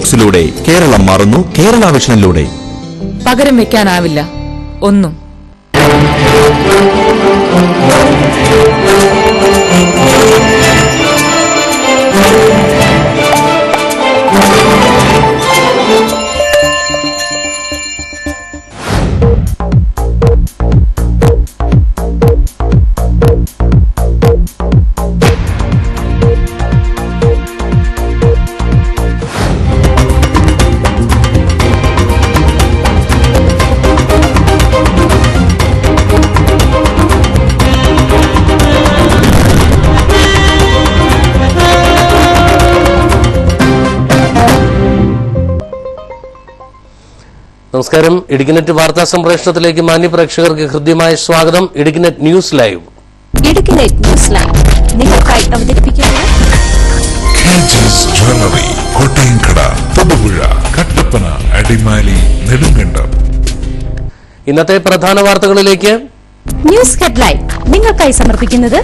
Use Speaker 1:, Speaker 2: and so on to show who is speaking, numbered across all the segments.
Speaker 1: ബോക്സിലൂടെ കേരളം മാറുന്നു. കേരള വിഷനിലൂടെ
Speaker 2: പകരം വെക്കാനാവില്ല ഒന്നും.
Speaker 3: നമസ്കാരം. ഇടുക്കിനെറ്റ് വാർത്താ സംപ്രേഷണത്തിലേക്ക് മാന്യ പ്രേക്ഷകർക്ക് ഹൃദ്യമായ സ്വാഗതം. ഇടുക്കിനെറ്റ് ന്യൂസ് ലൈവ്.
Speaker 4: ഇടുക്കിനെറ്റ് ന്യൂസ് ലൈവ് നിങ്ങൾക്കായി അവതരിപ്പിക്കുന്നത്
Speaker 5: ജ്വല്ലറി, കോട്ടയംകട, തൊടുപുഴ, കട്ടപ്പന, അടിമാലി, നെടുങ്കണ്ടം.
Speaker 3: ഇന്നത്തെ പ്രധാന വാർത്തകളിലേക്ക്.
Speaker 4: ന്യൂസ് ഹെഡ്ലൈൻ നിങ്ങൾക്കായി സമർപ്പിക്കുന്നത്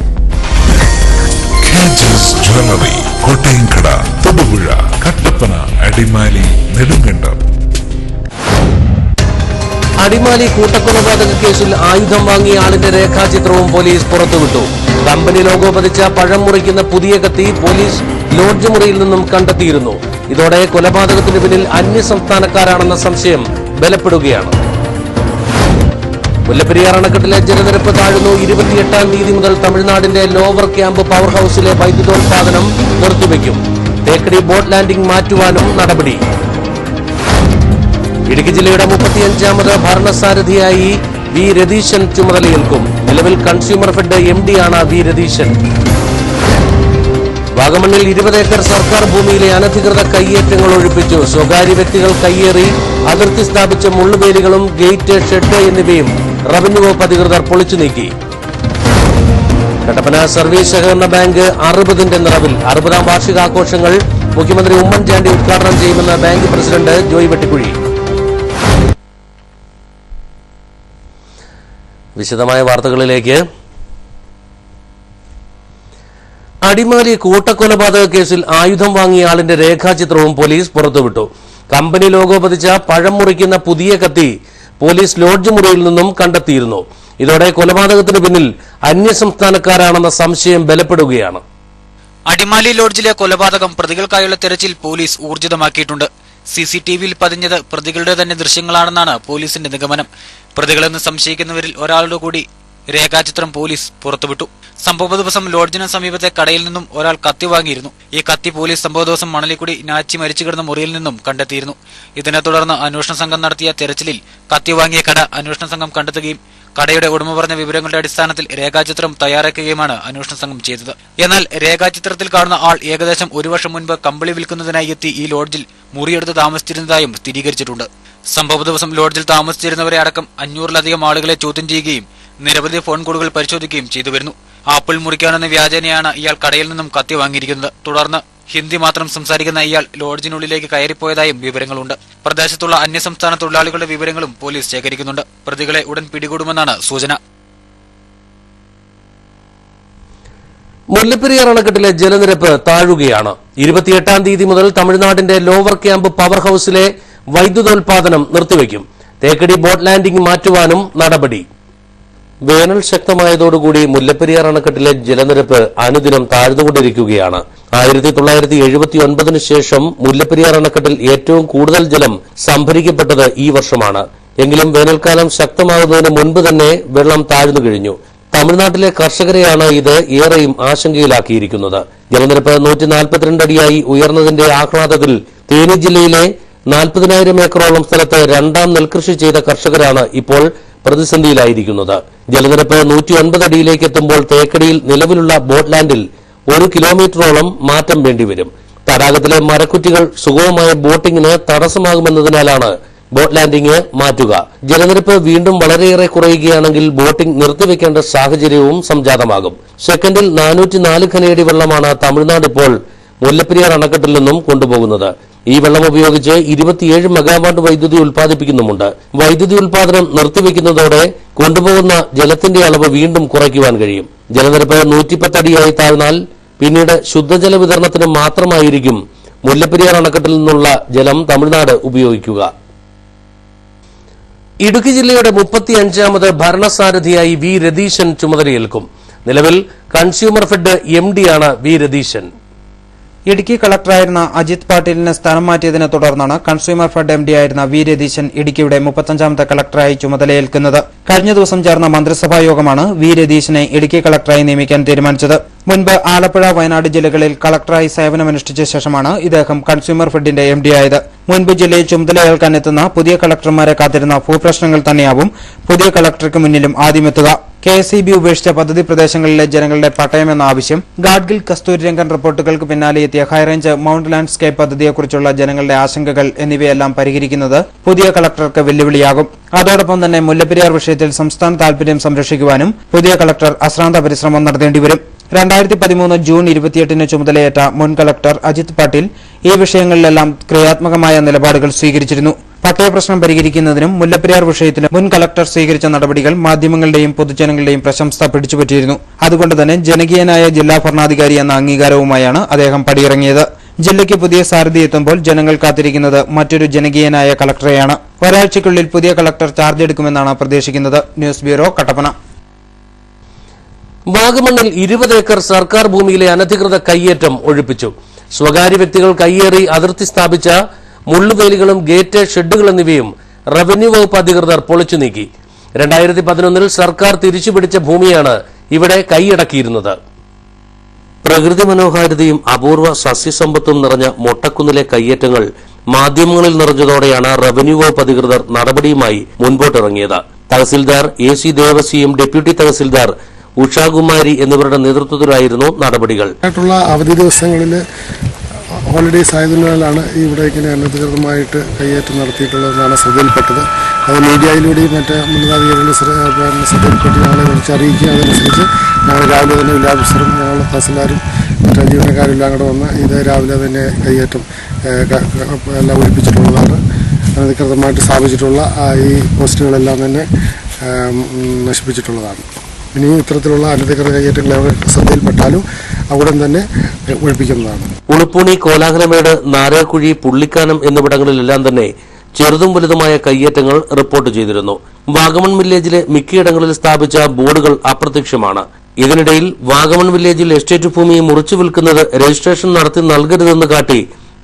Speaker 5: ജ്വല്ലറി, കോട്ടയംകട, തൊടുപുഴ, കട്ടപ്പന, അടിമാലി, നെടുങ്കണ്ടം.
Speaker 3: അടിമാലി കൂട്ടക്കൊലപാതക കേസിൽ ആയുധം വാങ്ങിയ ആളിന്റെ രേഖാചിത്രവും പോലീസ് പുറത്തുവിട്ടു. കമ്പനി ലോഗോ പതിച്ച പഴം മുറിക്കുന്ന പുതിയ കത്തി പോലീസ് ലോഡ്ജ് മുറിയിൽ നിന്നും കണ്ടെത്തിയിരുന്നു. ഇതോടെ കൊലപാതകത്തിന് പിന്നിൽ അന്യസംസ്ഥാനക്കാരാണെന്ന സംശയം ബലപ്പെടുകയാണ്. മുല്ലപ്പെരിയാർ അണക്കെട്ടിലെ ജലനിരപ്പ് താഴുന്നു. 28-ാം തീയതി മുതൽ തമിഴ്നാടിന്റെ ലോവർ ക്യാമ്പ് പവർ ഹൌസിലെ വൈദ്യുതോൽപാദനം നിർത്തിവെക്കും. തേക്കടി ബോട്ട് ലാൻഡിംഗ് മാറ്റുവാനും നടപടി. ഇടുക്കി ജില്ലയുടെ 35ാമത് ഭരണസാരഥിയായി വി രതീശൻ ചുമതലയേൽക്കും. നിലവിൽ കൺസ്യൂമർ ഫെഡ് MD ആണ് വി രതീശൻ. വാഗമണ്ണിൽ 20 ഏക്കർ സർക്കാർ ഭൂമിയിലെ അനധികൃത കയ്യേറ്റങ്ങൾ ഒഴിപ്പിച്ചു. സ്വകാര്യ വ്യക്തികൾ കയ്യേറി അതിർത്തി സ്ഥാപിച്ച മുള്ളുവേലികളും ഗേറ്റ്, ഷെഡ് എന്നിവയും റവന്യൂ വകുപ്പ് അധികൃതർ പൊളിച്ചു നീക്കി. കട്ടപ്പന സർവീസ് സഹകരണ ബാങ്ക് 60ന്റെ നിറവിൽ. 60ാം വാർഷികാഘോഷങ്ങൾ മുഖ്യമന്ത്രി ഉമ്മൻചാണ്ടി ഉദ്ഘാടനം ചെയ്യുമെന്ന് ബാങ്ക് പ്രസിഡന്റ് ജോയ് വെട്ടിക്കുഴി. വിശദമായ വാർത്തകളിലേക്ക്. അടിമാലി കൂട്ടക്കൊലപാതക കേസിൽ ആയുധം വാങ്ങിയ ആളിന്റെ രേഖാചിത്രവും പോലീസ് പുറത്തുവിട്ടു. കമ്പനി ലോഗോ പതിച്ച പഴം മുറിക്കുന്ന പുതിയ കത്തി പോലീസ് ലോഡ്ജ് മുറിയിൽ നിന്നും കണ്ടെത്തിയിരുന്നു. ഇതോടെ കൊലപാതകത്തിന് പിന്നിൽ അന്യസംസ്ഥാനക്കാരാണെന്ന സംശയം ബലപ്പെടുകയാണ്.
Speaker 6: അടിമാലി ലോഡ്ജിലെ കൊലപാതകം പ്രതികൾക്കായുള്ള തെരച്ചിൽ പോലീസ് ഊർജിതമാക്കിയിട്ടുണ്ട്. CCTVയിൽ പതിഞ്ഞത് പ്രതികളുടെ തന്നെ ദൃശ്യങ്ങളാണെന്നാണ് പോലീസിന്റെ നിഗമനം. പ്രതികളെന്ന് സംശയിക്കുന്നവരിൽ ഒരാളുടെ കൂടി രേഖാചിത്രം പോലീസ് പുറത്തുവിട്ടു. സംഭവ ദിവസം ലോഡ്ജിന് സമീപത്തെ കടയിൽ നിന്നും ഒരാൾ കത്തി വാങ്ങിയിരുന്നു. ഈ കത്തി പോലീസ് സംഭവ ദിവസം മണലിക്കുടി നാച്ചി മരിച്ചു കിടന്ന മുറിയിൽ നിന്നും കണ്ടെത്തിയിരുന്നു. ഇതിനെ തുടർന്ന് അന്വേഷണ സംഘം നടത്തിയ തെരച്ചിലിൽ കത്തി വാങ്ങിയ കട അന്വേഷണ സംഘം കണ്ടെത്തുകയും കടയുടെ ഉടമ പറഞ്ഞ വിവരങ്ങളുടെ അടിസ്ഥാനത്തിൽ രേഖാചിത്രം തയ്യാറാക്കുകയുമാണ് അന്വേഷണ സംഘം ചെയ്തത്. എന്നാൽ രേഖാചിത്രത്തിൽ കാണുന്ന ആൾ ഏകദേശം 1 വർഷം മുൻപ് കമ്പിളി വിൽക്കുന്നതിനായി എത്തി ഈ ലോഡ്ജിൽ മുറിയെടുത്ത് താമസിച്ചിരുന്നതായും സ്ഥിരീകരിച്ചിട്ടുണ്ട്. സംഭവ ദിവസം ലോഡ്ജിൽ താമസിച്ചിരുന്നവരെ അടക്കം 500-ലധികം ആളുകളെ ചോദ്യം ചെയ്യുകയും നിരവധി ഫോൺ കോളുകൾ പരിശോധിക്കുകയും ചെയ്തുവരുന്നു. ആപ്പിൾ മുറിക്കാനെന്ന വ്യാജേനയാണ് ഇയാൾ കടയിൽ നിന്നും കത്തി വാങ്ങിയിരിക്കുന്നത്. തുടർന്ന് ഹിന്ദി മാത്രം സംസാരിക്കുന്ന ഇയാൾ ലോഡ്ജിനുള്ളിലേക്ക് കയറിപ്പോയതായും വിവരങ്ങളുണ്ട്. പ്രദേശത്തുള്ള അന്യസംസ്ഥാന തൊഴിലാളികളുടെ വിവരങ്ങളും പോലീസ് ശേഖരിക്കുന്നുണ്ട്. പ്രതികളെ ഉടൻ പിടികൂടുമെന്നാണ് സൂചന.
Speaker 3: മുല്ലപ്പെരിയാർ അണക്കെട്ടിലെ ജലനിരപ്പ് താഴുകയാണ്. 28-ാം തീയതി മുതൽ തമിഴ്നാടിന്റെ ലോവർ ക്യാമ്പ് പവർ ഹൌസിലെ വൈദ്യുതോൽപാദനം നിർത്തിവെക്കും. തേക്കടി ബോട്ട് ലാൻഡിംഗ് മാറ്റുവാനും നടപടി. വേനൽ ശക്തമായതോടുകൂടി മുല്ലപ്പെരിയാർ അണക്കെട്ടിലെ ജലനിരപ്പ് അനുദിനം താഴ്ന്നുകൊണ്ടിരിക്കുകയാണ്. 1979 ശേഷം മുല്ലപ്പെരിയാർ അണക്കെട്ടിൽ ഏറ്റവും കൂടുതൽ ജലം സംഭരിക്കപ്പെട്ടത് ഈ വർഷമാണ്. എങ്കിലും വേനൽക്കാലം ശക്തമാകുന്നതിന് മുൻപ് തന്നെ വെള്ളം താഴ്ന്നു കഴിഞ്ഞു. തമിഴ്നാട്ടിലെ കർഷകരെയാണ് ഇത് ഏറെയും ആശങ്കയിലാക്കിയിരിക്കുന്നത്. ജലനിരപ്പ് 142 അടിയായി ഉയർന്നതിന്റെ ആഹ്ലാദത്തിൽ തേനി ജില്ലയിലെ 40,000 ഏക്കറോളം സ്ഥലത്ത് 2ാം നെൽകൃഷി ചെയ്ത കർഷകരാണ് ഇപ്പോൾ പ്രതിസന്ധിയിലായിരിക്കുന്നത്. ജലനിരപ്പ് 109 അടിയിലേക്ക് എത്തുമ്പോൾ തേക്കടിയിൽ നിലവിലുള്ള ബോട്ട് ലാൻഡിൽ 1 കിലോമീറ്ററോളം മാറ്റം വേണ്ടിവരും. തടാകത്തിലെ മരക്കുറ്റികൾ സുഗമമായ ബോട്ടിംഗിന് തടസ്സമാകുമെന്നതിനാലാണ് ബോട്ട് ലാൻഡിംഗ് മാറ്റുക. ജലനിരപ്പ് വീണ്ടും വളരെയേറെ കുറയുകയാണെങ്കിൽ ബോട്ടിംഗ് നിർത്തിവെക്കേണ്ട സാഹചര്യവും സംജാതമാകും. സെക്കൻഡിൽ 404 ഘനയടി വെള്ളമാണ് തമിഴ്നാട് ഇപ്പോൾ മുല്ലപ്പെരിയാർ അണക്കെട്ടിൽ നിന്നും കൊണ്ടുപോകുന്നത്. ഈ വെള്ളം ഉപയോഗിച്ച് 27 മെഗാവാട്ട് വൈദ്യുതി ഉൽപ്പാദിപ്പിക്കുന്നുമുണ്ട്. വൈദ്യുതി ഉൽപ്പാദനം നിർത്തിവെക്കുന്നതോടെ കൊണ്ടുപോകുന്ന ജലത്തിന്റെ അളവ് വീണ്ടും കുറയ്ക്കുവാൻ കഴിയും. ജലനിരപ്പ് 110 അടിയായി താഴ്ന്നാൽ പിന്നീട് ശുദ്ധജല വിതരണത്തിന് മാത്രമായിരിക്കും മുല്ലപ്പെരിയാർ അണക്കെട്ടിൽ നിന്നുള്ള ജലം തമിഴ്നാട് ഉപയോഗിക്കുക. ഇടുക്കി ജില്ലയുടെ 35ാമത് ഭരണസാരഥിയായി വി രതീശൻ ചുമതലയേൽക്കും. നിലവിൽ കൺസ്യൂമർ ഫെഡ് MD-യാണ് വി രതീശൻ.
Speaker 7: ഇടുക്കി കളക്ടറായിരുന്ന അജിത് പാട്ടീലിനെ സ്ഥാനം മാറ്റിയതിനെ തുടർന്നാണ് കൺസ്യൂമർ ഫെഡ് MD ആയിരുന്ന വി രതീശൻ ഇടുക്കിയുടെ 35ാമത്തെ കളക്ടറായി ചുമതലയേൽക്കുന്നത്. കഴിഞ്ഞ ദിവസം ചേർന്ന മന്ത്രിസഭാ യോഗമാണ് വി രതീശനെ ഇടുക്കി കളക്ടറായി നിയമിക്കാൻ തീരുമാനിച്ചത്. മുൻപ് ആലപ്പുഴ, വയനാട് ജില്ലകളിൽ കളക്ടറായി സേവനമനുഷ്ഠിച്ച ശേഷമാണ് ഇദ്ദേഹം കൺസ്യൂമർ ഫെഡിന്റെ MD ആയത്. മുൻപ് ജില്ലയിൽ ചുമതലയേൽക്കാനെത്തുന്ന പുതിയ കളക്ടർമാരെ കാത്തിരുന്ന ഭൂപ്രശ്നങ്ങൾ തന്നെയാവും പുതിയ കളക്ടർക്ക് മുന്നിലും ആദ്യമെത്തുക. KSEB ഉപേക്ഷിച്ച പദ്ധതി പ്രദേശങ്ങളിലെ ജനങ്ങളുടെ പട്ടയമെന്ന ആവശ്യം, ഗാഡ്ഗിൽ കസ്തൂരിരംഗൻ റിപ്പോർട്ടുകൾക്ക് പിന്നാലെ എത്തിയ ഹൈറേഞ്ച് മൌണ്ട് ലാൻഡ്സ്കേപ്പ് പദ്ധതിയെക്കുറിച്ചുള്ള ജനങ്ങളുടെ ആശങ്കകൾ എന്നിവയെല്ലാം പരിഹരിക്കുന്നത് പുതിയ കളക്ടർക്ക് വെല്ലുവിളിയാകും. അതോടൊപ്പം തന്നെ മുല്ലപ്പെരിയാർ വിഷയത്തിൽ സംസ്ഥാന താൽപര്യം സംരക്ഷിക്കുവാനും പുതിയ കളക്ടർ അശ്രാന്ത പരിശ്രമം നടത്തേണ്ടിവരും. 2013 ജൂൺ 28-ന് ചുമതലയേറ്റ മുൻ കളക്ടർ അജിത് പാട്ടീൽ ഈ വിഷയങ്ങളിലെല്ലാം ക്രിയാത്മകമായ നിലപാടുകൾ സ്വീകരിച്ചിരുന്നു. പട്ടയ പ്രശ്നം പരിഹരിക്കുന്നതിനും മുല്ലപ്പെരിയാർ വിഷയത്തിലും മുൻ കളക്ടർ സ്വീകരിച്ച നടപടികൾ മാധ്യമങ്ങളുടെയും പൊതുജനങ്ങളുടെയും പ്രശംസ പിടിച്ചുപറ്റിയിരുന്നു. അതുകൊണ്ട് തന്നെ ജനകീയനായ ജില്ലാ ഭരണാധികാരി എന്ന അംഗീകാരവുമായാണ് അദ്ദേഹം പടിയിറങ്ങിയത്. ജില്ലയ്ക്ക് പുതിയ സാരഥി എത്തുമ്പോൾ ജനങ്ങൾ കാത്തിരിക്കുന്നത് മറ്റൊരു ജനകീയനായ കളക്ടറെയാണ്. ഒരാഴ്ചയ്ക്കുള്ളിൽ പുതിയ കളക്ടർ ചാർജ് എടുക്കുമെന്നാണ് പ്രതീക്ഷിക്കുന്നത്. News bureau, Kattappana.
Speaker 3: വാഗമണ്ണിൽ 20 ഏക്കർ സർക്കാർ ഭൂമിയിലെ അനധികൃത കയ്യേറ്റം ഒഴിപ്പിച്ചു. സ്വകാര്യ വ്യക്തികൾ കയ്യേറി അതിർത്തി സ്ഥാപിച്ച മുള്ളുവേലികളും ഗേറ്റ്, ഷെഡുകൾ എന്നിവയും റവന്യൂ വകുപ്പ് അധികൃതർ പൊളിച്ചു നീക്കി. 2011-ൽ സർക്കാർ തിരിച്ചുപിടിച്ച ഭൂമിയാണ് ഇവിടെ കൈയടക്കിയിരുന്നത്. പ്രകൃതി മനോഹാരിതയും അപൂർവ സസ്യസമ്പത്തും നിറഞ്ഞ മൊട്ടക്കുന്നിലെ കയ്യേറ്റങ്ങൾ മാധ്യമങ്ങളിൽ നിറഞ്ഞതോടെയാണ് റവന്യൂ വകുപ്പ് അധികൃതർ നടപടിയുമായി മുൻപോട്ടിറങ്ങിയത്. തഹസിൽദാർ AC ദേവസിയും ഡെപ്യൂട്ടി തഹസിൽദാർ ഉഷാകുമാരി എന്നിവരുടെ നേതൃത്വത്തിലായിരുന്നു നടപടികൾ.
Speaker 8: അവധി ദിവസങ്ങളിൽ ഹോളിഡേയ്സ് ആയതിനാലാണ് ഇവിടെ ഇങ്ങനെ അനധികൃതമായിട്ട് കയ്യേറ്റം നടത്തിയിട്ടുള്ളതെന്നാണ് ശ്രദ്ധയിൽപ്പെട്ടത്. അത് മീഡിയയിലൂടെയും മറ്റ് ഉന്നതാധികാരികളുടെ ശ്രദ്ധയിൽപ്പെട്ട് ഞങ്ങളെ വിളിച്ച് അറിയിക്കുക. അതനുസരിച്ച് ഞങ്ങൾ രാവിലെ തന്നെ വില്ലേജ് ഓഫീസറും ഞങ്ങളുടെ തഹസിൽദാരും മറ്റ് ജീവനക്കാരും എല്ലാം കൂടെ വന്ന് ഇത് രാവിലെ തന്നെ കയ്യേറ്റം എല്ലാം ഒഴിപ്പിച്ചിട്ടുള്ളതാണ്. അനധികൃതമായിട്ട് സ്ഥാപിച്ചിട്ടുള്ള ഈ പോസ്റ്റുകളെല്ലാം തന്നെ നശിപ്പിച്ചിട്ടുള്ളതാണ്. ഇനി ഇത്തരത്തിലുള്ള അനധികൃത കയ്യേറ്റങ്ങൾ ശ്രദ്ധയിൽപ്പെട്ടാലും ഉടൻ തന്നെ ഒഴിപ്പിക്കുന്നതാണ്.
Speaker 3: ഉളുപ്പൂണി, കോലാഹലമേട്, നാരാക്കുഴി, പുള്ളിക്കാനം എന്നിവിടങ്ങളിലെല്ലാം തന്നെ ചെറുതും വലുതുമായ കയ്യേറ്റങ്ങൾ റിപ്പോർട്ട് ചെയ്തിരുന്നു. വാഗമൺ വില്ലേജിലെ മിക്കയിടങ്ങളിൽ സ്ഥാപിച്ച ബോർഡുകൾ അപ്രത്യക്ഷമാണ്. ഇതിനിടയിൽ വാഗമൺ വില്ലേജിൽ എസ്റ്റേറ്റ് ഭൂമി മുറിച്ചു വിൽക്കുന്നത് രജിസ്ട്രേഷൻ നടത്തി നൽകരുതെന്ന് കാട്ടി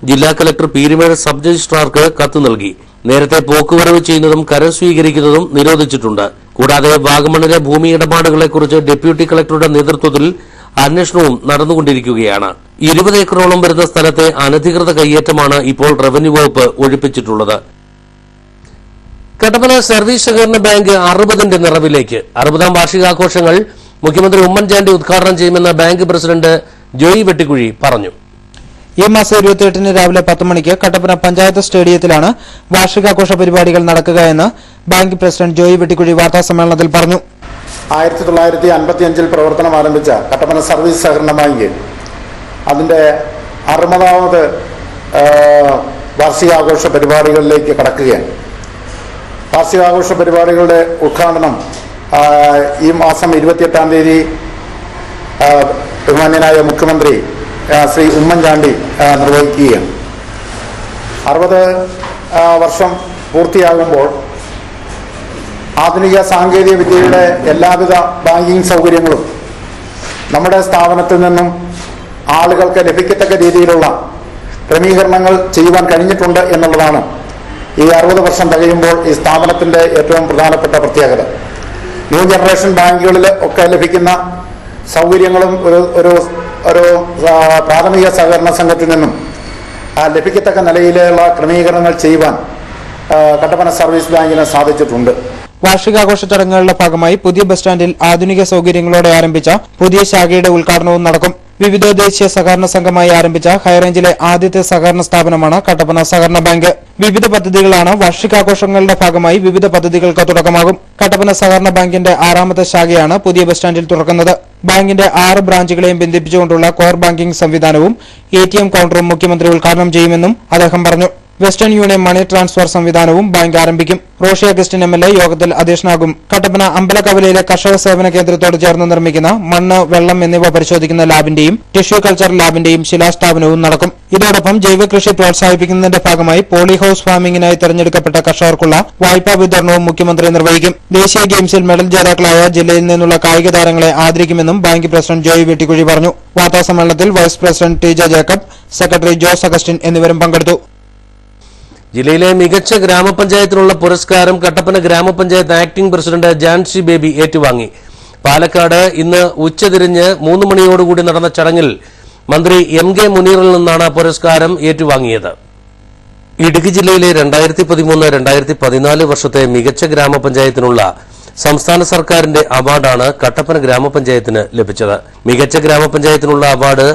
Speaker 3: ജില്ലാ കലക്ടർ പീരുമേട് സബ് രജിസ്ട്രാർക്ക് കത്ത് നൽകി. നേരത്തെ പോക്കുവരവ് ചെയ്യുന്നതും കരം സ്വീകരിക്കുന്നതും നിരോധിച്ചിട്ടുണ്ട്. കൂടാതെ വാഗമണിലെ ഭൂമി ഇടപാടുകളെക്കുറിച്ച് ഡെപ്യൂട്ടി കളക്ടറുടെ നേതൃത്വത്തിൽ അന്വേഷണവും നടന്നുകൊണ്ടിരിക്കുകയാണ്. 20 ഏക്കറോളം വരുന്ന സ്ഥലത്തെ അനധികൃത കയ്യേറ്റമാണ് ഇപ്പോൾ റവന്യൂ വകുപ്പ് ഒഴിപ്പിച്ചിട്ടുള്ളത്. കട്ടപ്പന സർവീസ് സഹകരണ ബാങ്ക് 60ന്റെ നിറവിലേക്ക്. 60ാം വാർഷികാഘോഷങ്ങൾ മുഖ്യമന്ത്രി ഉമ്മൻചാണ്ടി ഉദ്ഘാടനം ചെയ്യുമെന്ന് ബാങ്ക് പ്രസിഡന്റ് ജോയി വെട്ടിക്കുഴി പറഞ്ഞു.
Speaker 7: ഈ മാസം 28-ന് രാവിലെ 10 മണിക്ക് കട്ടപ്പന പഞ്ചായത്ത് സ്റ്റേഡിയത്തിലാണ് വാർഷികാഘോഷ പരിപാടികൾ നടക്കുകയെന്ന് ബാങ്ക് പ്രസിഡന്റ് ജോയി വെട്ടിക്കുഴി വാർത്താസമ്മേളനത്തിൽ പറഞ്ഞു.
Speaker 9: 1955-ൽ പ്രവർത്തനം ആരംഭിച്ച കട്ടപ്പന സർവീസ് സഹകരണ ബാങ്ക് അതിൻ്റെ 60ാമത് വാർഷികാഘോഷ പരിപാടികളിലേക്ക് കടക്കുകയാണ്. വാർഷികാഘോഷ പരിപാടികളുടെ ഉദ്ഘാടനം ഈ മാസം 28-ാം തീയതി ബഹുമാന്യനായ മുഖ്യമന്ത്രി ശ്രീ ഉമ്മൻചാണ്ടി നിർവഹിക്കുകയാണ്. 60 വർഷം പൂർത്തിയാകുമ്പോൾ ആധുനിക സാങ്കേതിക വിദ്യയുടെ എല്ലാവിധ ബാങ്കിങ് സൗകര്യങ്ങളും നമ്മുടെ സ്ഥാപനത്തിൽ നിന്നും ആളുകൾക്ക് ലഭിക്കത്തക്ക രീതിയിലുള്ള ക്രമീകരണങ്ങൾ ചെയ്യുവാൻ കഴിഞ്ഞിട്ടുണ്ട് എന്നുള്ളതാണ് ഈ 60 വർഷം തികയുമ്പോൾ ഈ സ്ഥാപനത്തിൻ്റെ ഏറ്റവും പ്രധാനപ്പെട്ട പ്രത്യേകത. ന്യൂ ജനറേഷൻ ബാങ്കുകളിൽ ഒക്കെ ലഭിക്കുന്ന സൗകര്യങ്ങളും ഒരു പ്രാഥമിക സഹകരണ സംഘത്തിൽ നിന്നും ലഭിക്കത്തക്ക നിലയിലുള്ള ക്രമീകരണങ്ങൾ ചെയ്യുവാൻ കട്ടപ്പന സർവീസ് ബാങ്കിന് സാധിച്ചിട്ടുണ്ട്.
Speaker 7: വാർഷികാഘോഷ ചടങ്ങുകളുടെ ഭാഗമായി പുതിയ ബസ് സ്റ്റാൻഡിൽ ആധുനിക സൗകര്യങ്ങളോടെ ആരംഭിച്ച പുതിയ ശാഖയുടെ ഉദ്ഘാടനവും നടക്കും. വിവിധോദ്ദേശീയ സഹകരണ സംഘമായി ആരംഭിച്ച ഹൈറേഞ്ചിലെ ആദ്യത്തെ സഹകരണ സ്ഥാപനമാണ് കട്ടപ്പന സഹകരണ ബാങ്ക്. വിവിധ പദ്ധതികളാണ് വാർഷികാഘോഷങ്ങളുടെ ഭാഗമായി വിവിധ പദ്ധതികൾക്ക് തുടക്കമാകും. കട്ടപ്പന സഹകരണ ബാങ്കിന്റെ 6ാമത്തെ ശാഖയാണ് പുതിയ ബസ് സ്റ്റാൻഡിൽ തുറക്കുന്നത്. ബാങ്കിന്റെ 6 ബ്രാഞ്ചുകളെയും ബന്ധിപ്പിച്ചുകൊണ്ടുള്ള കോർ ബാങ്കിംഗ് സംവിധാനവും ATM കൌണ്ടറും മുഖ്യമന്ത്രി ഉദ്ഘാടനം ചെയ്യുമെന്നും അദ്ദേഹം പറഞ്ഞു. വെസ്റ്റേൺ യൂണിയൻ മണി ട്രാൻസ്ഫർ സംവിധാനവും ബാങ്ക് ആരംഭിക്കും. റോഷി അഗസ്റ്റിൻ MLA യോഗത്തിൽ അധ്യക്ഷനാകും. കട്ടപ്പന അമ്പലക്കവലയിലെ കർഷക സേവന കേന്ദ്രത്തോട് ചേർന്ന് നിർമ്മിക്കുന്ന മണ്ണ്, വെള്ളം എന്നിവ പരിശോധിക്കുന്ന ലാബിന്റെയും ടിഷ്യൂ കൾച്ചർ ലാബിന്റെയും ശിലാസ്ഥാപനവും നടക്കും. ഇതോടൊപ്പം ജൈവകൃഷി പ്രോത്സാഹിപ്പിക്കുന്നതിന്റെ ഭാഗമായി പോളി ഹൌസ് ഫാമിംഗിനായി തെരഞ്ഞെടുക്കപ്പെട്ട കർഷകർക്കുള്ള വായ്പാ വിതരണവും മുഖ്യമന്ത്രി നിർവഹിക്കും. ദേശീയ ഗെയിംസിൽ മെഡൽ ജേതാക്കളായ ജില്ലയിൽ നിന്നുള്ള കായിക താരങ്ങളെ ആദരിക്കുമെന്നും ബാങ്ക് പ്രസിഡന്റ് ജോയ് വെട്ടിക്കുഴി പറഞ്ഞു. വാർത്താസമ്മേളനത്തിൽ vice president T J Jacob, secretary Jose Augustine എന്നിവരും പങ്കെടുത്തു.
Speaker 3: ജില്ലയിലെ മികച്ച ഗ്രാമപഞ്ചായത്തിനുള്ള പുരസ്കാരം കട്ടപ്പന ഗ്രാമപഞ്ചായത്ത് ആക്ടിംഗ് പ്രസിഡന്റ് ജാൻസി ബേബി ഏറ്റുവാങ്ങി. പാലക്കാട് ഇന്ന് ഉച്ചതിരിഞ്ഞ് 3 മണിയോടുകൂടി നടന്ന ചടങ്ങിൽ മന്ത്രി MK മുനീറിൽ നിന്നാണ് പുരസ്കാരം ഏറ്റുവാങ്ങിയത്. ഇടുക്കി ജില്ലയിലെ 2013-2014 വർഷത്തെ മികച്ച ഗ്രാമപഞ്ചായത്തിനുള്ള സംസ്ഥാന സർക്കാരിന്റെ അവാർഡാണ് കട്ടപ്പന ഗ്രാമപഞ്ചായത്തിന് ലഭിച്ചത്. മികച്ച ഗ്രാമപഞ്ചായത്തിനുള്ള അവാർഡ്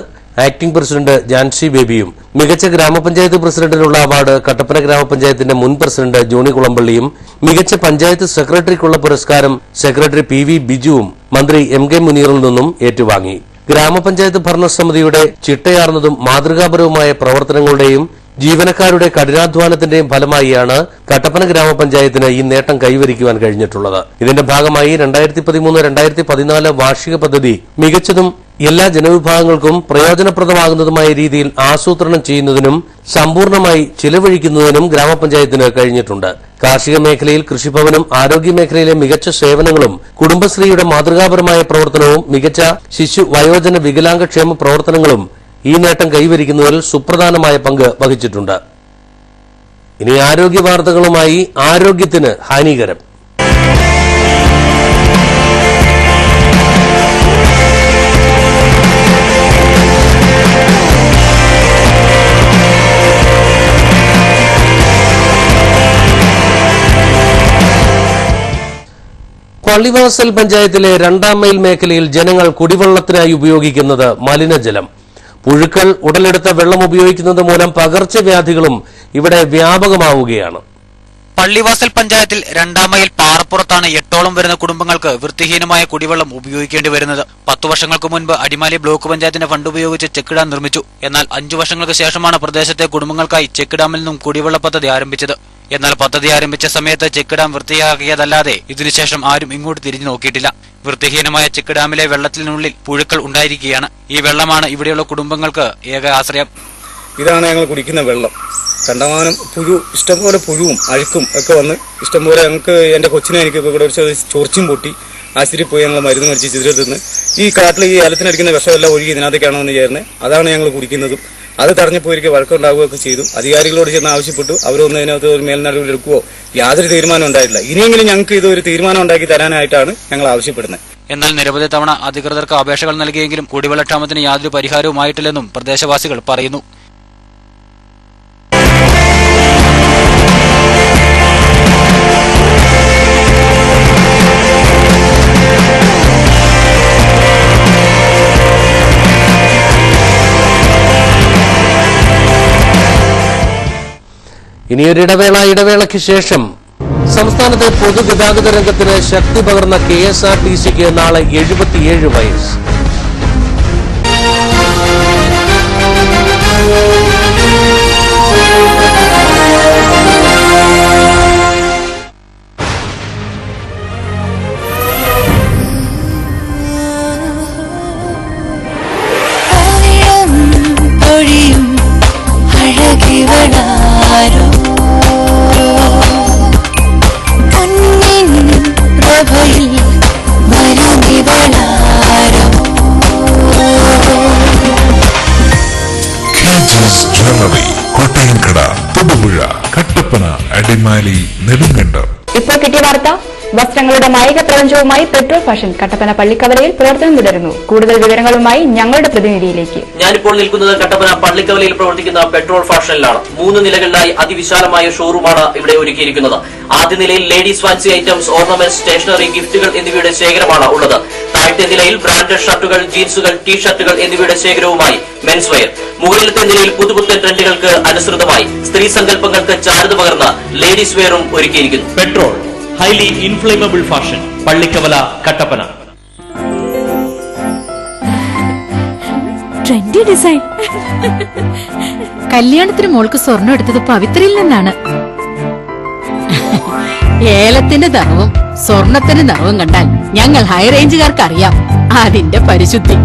Speaker 3: ആക്ടിംഗ് പ്രസിഡന്റ് ജാൻസി ബേബിയും മികച്ച ഗ്രാമപഞ്ചായത്ത് പ്രസിഡന്റിനുള്ള അവാർഡ് കട്ടപ്പന ഗ്രാമപഞ്ചായത്തിന്റെ മുൻ പ്രസിഡന്റ് ജോണി കുളമ്പള്ളിയും മികച്ച പഞ്ചായത്ത് സെക്രട്ടറിക്കുള്ള പുരസ്കാരം സെക്രട്ടറി PV ബിജുവും മന്ത്രി MK മുനീറിൽ നിന്നും ഏറ്റുവാങ്ങി. ഗ്രാമപഞ്ചായത്ത് ഭരണസമിതിയുടെ ചിട്ടയാർന്നതും മാതൃകാപരവുമായ പ്രവർത്തനങ്ങളുടെയും ജീവനക്കാരുടെ കഠിനാധ്വാനത്തിന്റെയും ഫലമായിയാണ് കട്ടപ്പന ഗ്രാമപഞ്ചായത്തിന് ഈ നേട്ടം കൈവരിക്കുവാൻ കഴിഞ്ഞിട്ടുള്ളത്. ഇതിന്റെ ഭാഗമായി 2013-2014 വാർഷിക പദ്ധതി മികച്ചതും എല്ലാ ജനവിഭാഗങ്ങൾക്കും പ്രയോജനപ്രദമാകുന്നതുമായ രീതിയിൽ ആസൂത്രണം ചെയ്യുന്നതിനും സമ്പൂർണ്ണമായി ചിലവഴിക്കുന്നതിനും ഗ്രാമപഞ്ചായത്തിന് കഴിഞ്ഞിട്ടുണ്ട്. കാർഷിക മേഖലയിൽ കൃഷിഭവനും ആരോഗ്യമേഖലയിലെ മികച്ച സേവനങ്ങളും കുടുംബശ്രീയുടെ മാതൃകാപരമായ പ്രവർത്തനവും മികച്ച ശിശു വയോജന വികലാംഗക്ഷേമ പ്രവർത്തനങ്ങളും ഈ നേട്ടം കൈവരിക്കുന്നതിൽ സുപ്രധാനമായ പങ്ക് വഹിച്ചിട്ടുണ്ട്. ഇനി ആരോഗ്യ വാർത്തകളുമായി ആരോഗ്യത്തിന് ഹാനികരം. പള്ളിവാസൽ പഞ്ചായത്തിലെ 2ാം മൈൽ മേഖലയിൽ ജനങ്ങൾ കുടിവെള്ളത്തിനായി ഉപയോഗിക്കുന്നത് മലിനജലം. പുഴുക്കൾ ഉടലെടുത്ത വെള്ളം ഉപയോഗിക്കുന്നത് മൂലം പകർച്ചവ്യാധികളും ഇവിടെ വ്യാപകമാവുകയാണ്.
Speaker 6: പള്ളിവാസൽ പഞ്ചായത്തിൽ 2ാം മൈൽ പാറപ്പുറത്താണ് 8ഓളം വരുന്ന കുടുംബങ്ങൾക്ക് വൃത്തിഹീനമായ കുടിവെള്ളം ഉപയോഗിക്കേണ്ടി വരുന്നത്. 10 വർഷങ്ങൾക്ക് മുൻപ് അടിമാലി ബ്ലോക്ക് പഞ്ചായത്തിന്റെ ഫണ്ട് ഉപയോഗിച്ച് ചെക്ക് ഡാം നിർമ്മിച്ചു. എന്നാൽ 5 വർഷങ്ങൾക്ക് ശേഷമാണ് പ്രദേശത്തെ കുടുംബങ്ങൾക്കായി ചെക്ക് ഡാമിൽ നിന്നും കുടിവെള്ള പദ്ധതി ആരംഭിച്ചത്. എന്നാൽ പദ്ധതി ആരംഭിച്ച സമയത്ത് ചെക്ക് ഡാം വൃത്തിയാക്കിയതല്ലാതെ ഇതിനുശേഷം ആരും ഇങ്ങോട്ട് തിരിഞ്ഞു നോക്കിയിട്ടില്ല. വൃത്തിഹീനമായ ചെക്ക് ഡാമിലെ വെള്ളത്തിനുള്ളിൽ പുഴുക്കൾ ഉണ്ടായിരിക്കുകയാണ്. ഈ വെള്ളമാണ് ഇവിടെയുള്ള കുടുംബങ്ങൾക്ക് ഏക ആശ്രയം.
Speaker 10: ഇതാണ് ഞങ്ങൾ കുടിക്കുന്ന വെള്ളം. കണ്ടമാനം ഇഷ്ടംപോലെ പുഴുവും അഴുക്കും ഒക്കെ വന്ന് ഇഷ്ടംപോലെ ഞങ്ങൾക്ക് എൻ്റെ കൊച്ചിനെ എനിക്ക് ഇവിടെ ഒരു ചൊറിച്ചും പൊട്ടി ആശുപത്രിയിൽ പോയി ഞങ്ങൾ മരുന്ന് മേടിച്ച് ചിതിരത്തുനിന്ന് ഈ കാട്ടിൽ ഈ ഏലത്തിനടിക്കുന്ന വിഷമെല്ലാം ഒഴുകി ഇതിനകത്തേക്കാണോ എന്ന് ചേർന്ന് അതാണ് ഞങ്ങൾ കുടിക്കുന്നതും. അത് തടഞ്ഞപ്പോൾ ഒരിക്കൽ വഴക്കുണ്ടാവുകയൊക്കെ ചെയ്തു. അധികാരികളോട് ചെന്ന് ആവശ്യപ്പെട്ടു. അവരൊന്നും ഇതിനകത്ത് ഒരു മേൽനടപടി എടുക്കുകയോ യാതൊരു തീരുമാനം ഉണ്ടായിട്ടില്ല. ഇനിയെങ്കിലും ഞങ്ങൾക്ക് ഇതൊരു തീരുമാനം ഉണ്ടാക്കി തരാനായിട്ടാണ് ഞങ്ങൾ ആവശ്യപ്പെടുന്നത്.
Speaker 6: എന്നാൽ നിരവധി തവണ അധികൃതർക്ക് അപേക്ഷകൾ നൽകിയെങ്കിലും കുടിവെള്ളക്ഷാമത്തിന് യാതൊരു പരിഹാരവുമായിട്ടില്ലെന്നും പ്രദേശവാസികൾ പറയുന്നു.
Speaker 3: ഇടവേളയ്ക്ക് ശേഷം സംസ്ഥാനത്തെ പൊതുഗതാഗത രംഗത്തിന് ശക്തി പകർന്ന KSRTCക്ക് നാളെ 77 വയസ്സ്.
Speaker 5: കോട്ടയംകട, തൊടുപുഴ, കട്ടപ്പന, അടിമാലി, നെടുങ്കണ്ടം.
Speaker 11: ഇപ്പോൾ കിട്ടിയ വാർത്ത. വസ്ത്രങ്ങളുടെ മായിക പ്രപഞ്ചവുമായി പെട്രോൾ ഫാഷൻ കട്ടപ്പന പള്ളിക്കവലയിൽ പ്രവർത്തനം തുടരുന്നു. കൂടുതൽ വിവരങ്ങളുമായി ഞങ്ങളുടെ പ്രതിനിധിയിലേക്ക്.
Speaker 12: ഞാനിപ്പോൾ നിൽക്കുന്നത് കട്ടപ്പന പള്ളിക്കവലയിൽ പ്രവർത്തിക്കുന്ന പെട്രോൾ ഫാഷനിലാണ്. 3 നിലകളിലായി അതിവിശാലമായ ഷോറൂമാണ് ഇവിടെ ഒരുക്കിയിരിക്കുന്നത്. ആദ്യ നിലയിൽ ladies fancy items, ornaments, stationery, ഗിഫ്റ്റുകൾ എന്നിവയുടെ ശേഖരമാണ് ഉള്ളത്. താഴത്തെ നിലയിൽ ബ്രാൻഡഡ് ഷർട്ടുകൾ, ജീൻസുകൾ, ടീഷർട്ടുകൾ എന്നിവയുടെ ശേഖരവുമായി മെൻസ് വെയർ. മുകളിലത്തെ നിലയിൽ പുതുപുത്തൻ ട്രെൻഡുകൾക്ക് അനുസൃതമായി സ്ത്രീ സങ്കല്പങ്ങൾക്ക് ചാരുത പകർന്ന് ലേഡീസ് വെയറും ഒരുക്കിയിരിക്കുന്നു. Petrol highly inflammable fashion, Pallikkavala, Kattappana.
Speaker 4: Trendy design.
Speaker 13: കല്യാണത്തിന് മോൾക്ക് സ്വർണ്ണം എടുത്തത് പവിത്രയിൽ നിന്നാണ്. ഏലത്തിന്റെ നിറവും സ്വർണത്തിന്റെ നിറവും കണ്ടാൽ ഞങ്ങൾ ഹൈ റേഞ്ചുകാർക്ക് അറിയാം അതിന്റെ പരിശുദ്ധി.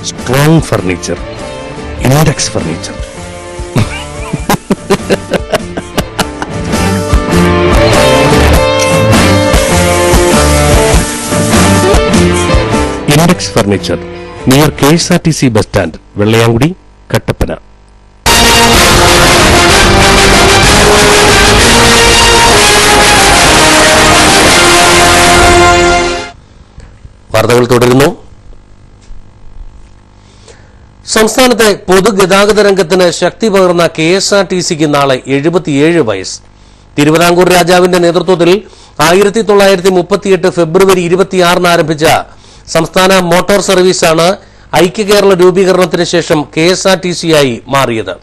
Speaker 3: Strong furniture, index furniture. Index furniture near KSRTC bus stand, Vellayamkudi, Kattappana. വാർത്തകൾ തുടരുന്നു. സംസ്ഥാനത്തെ പൊതുഗതാഗത രംഗത്തിന് ശക്തി പകർന്ന KSRTCക്ക് നാളെ 77 വയസ്സ്. തിരുവിതാംകൂർ രാജാവിന്റെ നേതൃത്വത്തിൽ 1938 ഫെബ്രുവരി 26 ആരംഭിച്ച സംസ്ഥാന മോട്ടോർ സർവീസാണ് ഐക്യകേരള രൂപീകരണത്തിന് ശേഷം KSRTCയായി മാറിയത്.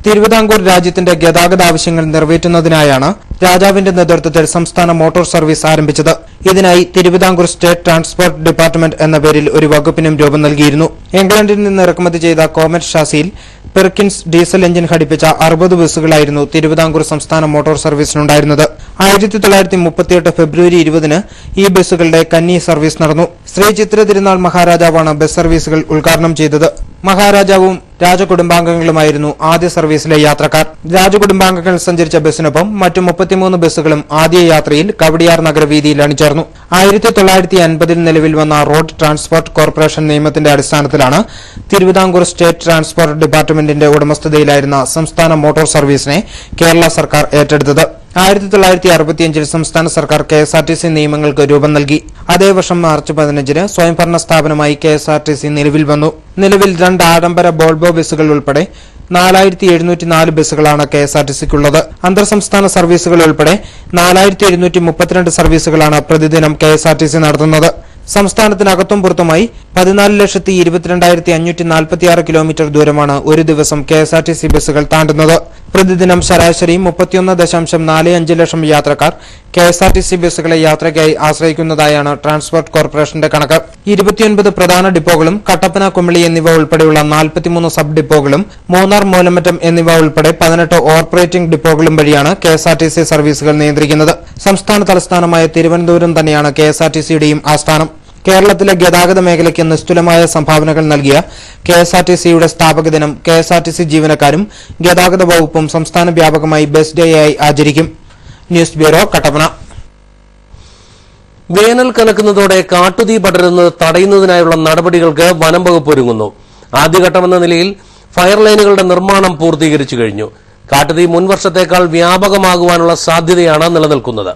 Speaker 7: തിരുവിതാംകൂർ രാജ്യത്തിന്റെ ഗതാഗത ആവശ്യങ്ങൾ നിറവേറ്റുന്നതിനായാണ് രാജാവിന്റെ നേതൃത്വത്തിൽ സംസ്ഥാന മോട്ടോർ സർവീസ് ആരംഭിച്ചത്. ഇതിനായി തിരുവിതാംകൂർ സ്റ്റേറ്റ് ട്രാൻസ്പോർട്ട് ഡിപ്പാർട്ട്മെന്റ് എന്ന പേരിൽ ഒരു വകുപ്പിനും രൂപം നൽകിയിരുന്നു. ഇംഗ്ലണ്ടിൽ നിന്ന് ഇറക്കുമതി ചെയ്ത കോമറ്റ് ഷാസിയിൽ പെർക്കിൻസ് ഡീസൽ എഞ്ചിൻ ഘടിപ്പിച്ച 60 ബസ്സുകളായിരുന്നു തിരുവിതാംകൂർ സംസ്ഥാന മോട്ടോർ സർവീസിനുണ്ടായിരുന്നത്. 1938 ഫെബ്രുവരി 20 ഈ ബസ്സുകളുടെ കന്നി സർവീസ് നടന്നു. ശ്രീ ചിത്ര തിരുനാൾ മഹാരാജാവാണ് ബസ് സർവീസുകൾ ഉദ്ഘാടനം ചെയ്തത്. മഹാരാജാവും രാജകുടുംബാംഗങ്ങളുമായിരുന്നു ആദ്യ സർവീസിലെ യാത്രക്കാർ. രാജകുടുംബാംഗങ്ങൾ സഞ്ചരിച്ച ബസ്സിനൊപ്പം മറ്റു 33 ബസ്സുകളും ആദ്യ യാത്രയിൽ കവടിയാർ നഗരവീതിയിൽ അണിചേർന്നു. 1950 നിലവിൽ വന്ന റോഡ് ട്രാൻസ്പോർട്ട് കോർപ്പറേഷൻ നിയമത്തിന്റെ അടിസ്ഥാനത്തിലാണ് തിരുവിതാംകൂർ സ്റ്റേറ്റ് ട്രാൻസ്പോർട്ട് ഡിപ്പാർട്ട്മെന്റിന്റെ ഉടമസ്ഥതയിലായിരുന്ന സംസ്ഥാന മോട്ടോർ സർവീസിനെ കേരള സർക്കാർ ഏറ്റെടുത്തത്. 1965 സംസ്ഥാന സർക്കാർ KSRTC നിയമങ്ങൾക്ക് രൂപം നൽകി. അതേ വർഷം മാർച്ച് 15 സ്വയംഭരണ സ്ഥാപനമായി KSRTC നിലവിൽ വന്നു. നിലവിൽ 2 ആഡംബര ബോൾബോ ബസ്സുകൾ ഉൾപ്പെടെ 4704 ബസ്സുകളാണ് KSRTCക്കുള്ളത്. അന്തർ സംസ്ഥാന സർവീസുകൾ ഉൾപ്പെടെ 4732 സർവീസുകളാണ് പ്രതിദിനം KSRTC നടത്തുന്നത്. സംസ്ഥാനത്തിനകത്തും പുറത്തുമായി 14,22,546 കിലോമീറ്റർ ദൂരമാണ് ഒരു ദിവസം KSRTC ബസ്സുകൾ താണ്ടുന്നത്. പ്രതിദിനം ശരാശരി 31.45 ലക്ഷം യാത്രക്കാർ KSRTC ബസ്സുകളെ യാത്രയ്ക്കായി ആശ്രയിക്കുന്നതായാണ് ട്രാൻസ്പോർട്ട് കോർപ്പറേഷന്റെ കണക്ക്. 29 പ്രധാന ഡിപ്പോകളും കട്ടപ്പന, കുമിളി എന്നിവ ഉൾപ്പെടെയുള്ള 43 സബ് ഡിപ്പോകളും മൂന്നാർ, മൂലമറ്റം എന്നിവ ഉൾപ്പെടെ 18 ഓപ്പറേറ്റിംഗ് ഡിപ്പോകളും വഴിയാണ് KSRTC സർവീസുകൾ നിയന്ത്രിക്കുന്നത്. സംസ്ഥാന തലസ്ഥാനമായ തിരുവനന്തപുരം തന്നെയാണ് KSRTCയുടെയും ആസ്ഥാനം. കേരളത്തിലെ ഗതാഗത മേഖലയ്ക്ക് നിസ്തുലമായ സംഭാവനകൾ നൽകിയ KSRTCയുടെ സ്ഥാപക ദിനം KSRTC ജീവനക്കാരും ഗതാഗത വകുപ്പും സംസ്ഥാന വ്യാപകമായി ബസ് ഡേയായി ആചരിക്കും. News bureau, Kattappana.
Speaker 3: വേനൽ കനക്കുന്നതോടെ കാട്ടുതീ പടരുന്നത് തടയുന്നതിനായുള്ള നടപടികൾക്ക് വനം വകുപ്പ് ഒരുങ്ങുന്നു. ആദ്യഘട്ടമെന്ന നിലയിൽ ഫയർ ലൈനുകളുടെ നിർമ്മാണം പൂർത്തീകരിച്ചു കഴിഞ്ഞു. കാട്ടുതീ മുൻവർഷത്തേക്കാൾ വ്യാപകമാകുവാനുള്ള സാധ്യതയാണ് നിലനിൽക്കുന്നത്.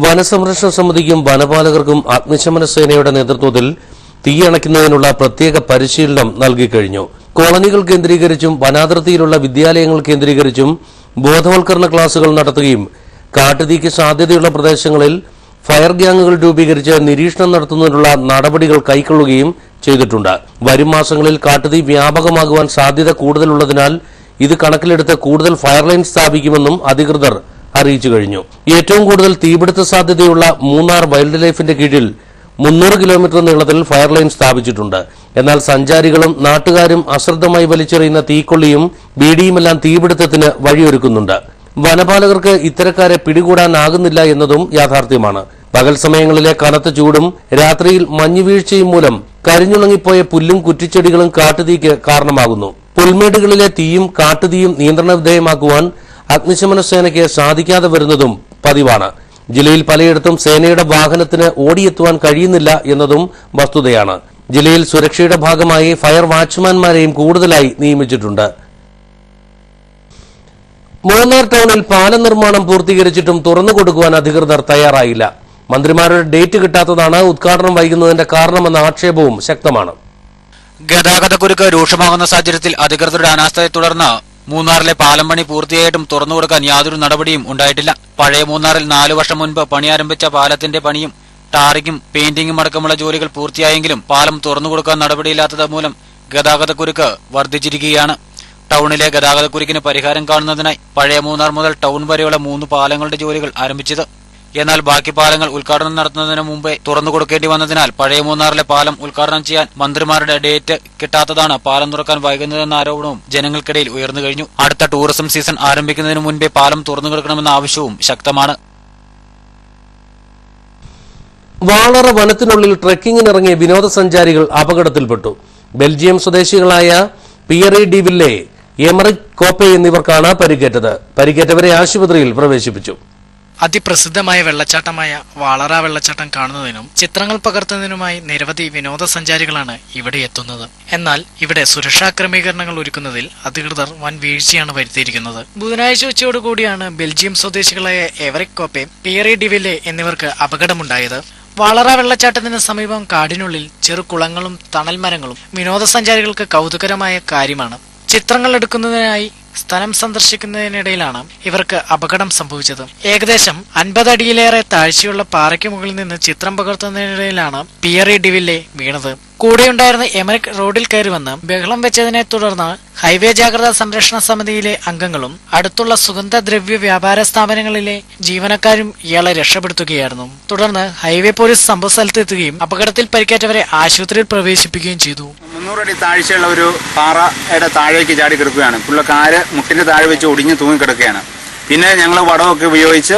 Speaker 3: വനസംരക്ഷണ സമിതിക്കും വനപാലകർക്കും അഗ്നിശമന സേനയുടെ നേതൃത്വത്തിൽ തീയണയ്ക്കുന്നതിനുള്ള പ്രത്യേക പരിശീലനം നൽകിക്കഴിഞ്ഞു. കോളനികൾ കേന്ദ്രീകരിച്ചും വനാതിർത്തിയിലുള്ള വിദ്യാലയങ്ങൾ കേന്ദ്രീകരിച്ചും ബോധവൽക്കരണ ക്ലാസുകൾ നടത്തുകയും കാട്ടുതീക്ക് സാധ്യതയുള്ള പ്രദേശങ്ങളിൽ ഫയർ ഗ്യാങ്ങുകൾ രൂപീകരിച്ച് നിരീക്ഷണം നടത്തുന്നതിനുള്ള നടപടികൾ കൈക്കൊള്ളുകയും ചെയ്തിട്ടുണ്ട്. വരും മാസങ്ങളിൽ കാട്ടുതീ വ്യാപകമാകുവാൻ സാധ്യത കൂടുതലുള്ളതിനാൽ ഇത് കണക്കിലെടുത്ത് കൂടുതൽ ഫയർ ലൈൻ സ്ഥാപിക്കുമെന്നും അധികൃതർ അറിയിച്ചു കഴിഞ്ഞു. ഏറ്റവും കൂടുതൽ തീപിടുത്ത സാധ്യതയുള്ള മൂന്നാർ വൈൽഡ് ലൈഫിന്റെ കീഴിൽ 300 കിലോമീറ്റർ നീളത്തിൽ ഫയർ ലൈൻ സ്ഥാപിച്ചിട്ടുണ്ട്. എന്നാൽ സഞ്ചാരികളും നാട്ടുകാരും അശ്രദ്ധമായി വലിച്ചെറിയുന്ന തീക്കൊള്ളിയും ബീഡിയുമെല്ലാം തീപിടുത്തത്തിന് വഴിയൊരുക്കുന്നുണ്ട്. വനപാലകർക്ക് ഇത്തരക്കാരെ പിടികൂടാനാകുന്നില്ല എന്നതും യാഥാർത്ഥ്യമാണ്. പകൽ സമയങ്ങളിലെ കനത്ത ചൂടും രാത്രിയിൽ മഞ്ഞുവീഴ്ചയും മൂലം കരിഞ്ഞുണങ്ങിപ്പോയ പുല്ലും കുറ്റിച്ചെടികളും കാട്ടുതീക്ക് കാരണമാകുന്നു. പുൽമേടുകളിലെ തീയും കാട്ടുതീയും നിയന്ത്രണ വിധേയമാക്കുവാൻ അഗ്നിശമന സേനയ്ക്ക് സാധിക്കാതെ വരുന്നതും പതിവാണ്. ജില്ലയിൽ പലയിടത്തും സേനയുടെ വാഹനത്തിന് ഓടിയെത്തുവാൻ കഴിയുന്നില്ല എന്നതും വസ്തുതയാണ്. ജില്ലയിൽ സുരക്ഷയുടെ ഭാഗമായി ഫയർ വാച്ച്മാൻമാരെയും കൂടുതലായി നിയമിച്ചിട്ടുണ്ട്. മൂന്നാർ ടൌണിൽ പാലം നിർമ്മാണം പൂർത്തീകരിച്ചിട്ടും തുറന്നു കൊടുക്കുവാൻ അധികൃതർ തയ്യാറായില്ല. മന്ത്രിമാരുടെ ഡേറ്റ് കിട്ടാത്തതാണ് ഉദ്ഘാടനം വൈകുന്നതിന്റെ കാരണമെന്ന ആക്ഷേപവും ശക്തമാണ്.
Speaker 6: ഗതാഗതക്കുരുക്ക് രൂക്ഷമാകുന്ന സാഹചര്യത്തിൽ അധികൃതരുടെ അനാസ്ഥയെ തുടർന്ന് മൂന്നാറിലെ പാലം പണി പൂർത്തിയായിട്ടും തുറന്നുകൊടുക്കാൻ യാതൊരു നടപടിയും ഉണ്ടായിട്ടില്ല. പഴയ മൂന്നാറിൽ 4 വർഷം മുൻപ് പണി ആരംഭിച്ച പാലത്തിന്റെ പണിയും ടാറിങ്ങും പെയിന്റിംഗും അടക്കമുള്ള ജോലികൾ പൂർത്തിയായെങ്കിലും പാലം തുറന്നുകൊടുക്കാൻ നടപടിയില്ലാത്തത് മൂലം ഗതാഗതക്കുരുക്ക് വർദ്ധിച്ചിരിക്കുകയാണ്. ടൌണിലെ ഗതാഗതക്കുരുക്കിന് പരിഹാരം കാണുന്നതിനായി പഴയ മൂന്നാർ മുതൽ ടൌൺ വരെയുള്ള 3 പാലങ്ങളുടെ ജോലികൾ ആരംഭിച്ചത്. എന്നാൽ ബാക്കി പാലങ്ങൾ ഉദ്ഘാടനം നടത്തുന്നതിന് മുമ്പേ തുറന്നു കൊടുക്കേണ്ടി വന്നതിനാൽ പഴയ മൂന്നാറിലെ പാലം ഉദ്ഘാടനം ചെയ്യാൻ മന്ത്രിമാരുടെ ഡേറ്റ് കിട്ടാത്തതാണ് പാലം തുറക്കാൻ വൈകുന്നതെന്ന ആരോപണവും ജനങ്ങൾക്കിടയിൽ ഉയർന്നു കഴിഞ്ഞു. അടുത്ത ടൂറിസം സീസൺ ആരംഭിക്കുന്നതിന് മുൻപേ പാലം തുറന്നു കൊടുക്കണമെന്ന ആവശ്യവും ശക്തമാണ്.
Speaker 3: വാളറ വനത്തിനുള്ളിൽ ട്രെക്കിങ്ങിനിറങ്ങിയ വിനോദസഞ്ചാരികൾ അപകടത്തിൽപ്പെട്ടു. ബെൽജിയം സ്വദേശികളായ പിയറി ഡിവില്ലെ, എമറിക് കോപ്പെ എന്നിവർക്കാണ് പരിക്കേറ്റത്. പരിക്കേറ്റവരെ ആശുപത്രിയിൽ പ്രവേശിപ്പിച്ചു.
Speaker 14: അതിപ്രസിദ്ധമായ വെള്ളച്ചാട്ടമായ വാളറ വെള്ളച്ചാട്ടം കാണുന്നതിനും ചിത്രങ്ങൾ പകർത്തുന്നതിനുമായി നിരവധി വിനോദസഞ്ചാരികളാണ് ഇവിടെ എത്തുന്നത്. എന്നാൽ ഇവിടെ സുരക്ഷാ ക്രമീകരണങ്ങൾ ഒരുക്കുന്നതിൽ അധികൃതർ വൻ വീഴ്ചയാണ് വരുത്തിയിരിക്കുന്നത്. ബുധനാഴ്ച ഉച്ചയോടുകൂടിയാണ് ബെൽജിയം സ്വദേശികളായ എവറിക് കോപ്പെ, പിയറി ഡിവില്ലെ എന്നിവർക്ക് അപകടമുണ്ടായത്. വാളറ വെള്ളച്ചാട്ടത്തിന് സമീപം കാടിനുള്ളിൽ ചെറുകുളങ്ങളും തണൽ മരങ്ങളും വിനോദസഞ്ചാരികൾക്ക് കൗതുകരമായ കാര്യമാണ്. ചിത്രങ്ങൾ എടുക്കുന്നതിനായി സ്ഥലം സന്ദർശിക്കുന്നതിനിടയിലാണ് ഇവർക്ക് അപകടം സംഭവിച്ചത്. ഏകദേശം 50 അടിയിലേറെ താഴ്ചയുള്ള പാറയ്ക്ക് മുകളിൽ നിന്ന് ചിത്രം പകർത്തുന്നതിനിടയിലാണ് പിയറി ഡിവില്ലെ വീണത്. കൂടെയുണ്ടായിരുന്ന എമറിക് റോഡിൽ കയറി വന്ന് ബഹളം വെച്ചതിനെ തുടർന്ന് ഹൈവേ ജാഗ്രതാ സംരക്ഷണ സമിതിയിലെ അംഗങ്ങളും അടുത്തുള്ള സുഗന്ധദ്രവ്യ വ്യാപാര സ്ഥാപനങ്ങളിലെ ജീവനക്കാരും ഇയാളെ രക്ഷപ്പെടുത്തുകയായിരുന്നു. തുടർന്ന് ഹൈവേ പോലീസ് സംഭവസ്ഥലത്തെത്തുകയും അപകടത്തിൽ പരിക്കേറ്റവരെ ആശുപത്രിയിൽ പ്രവേശിപ്പിക്കുകയും ചെയ്തു.
Speaker 10: 300 അടി താഴ്ചയുള്ള ഒരു പാറയുടെ താഴേക്ക് ചാടി കിടക്കുകയാണ്. പുള്ളിക്കാര് മുട്ടിന്റെ താഴെ വെച്ച് ഒടിഞ്ഞ് തൂങ്ങിക്കിടക്കുകയാണ്. പിന്നെ ഞങ്ങൾ വടമൊക്കെ ഉപയോഗിച്ച്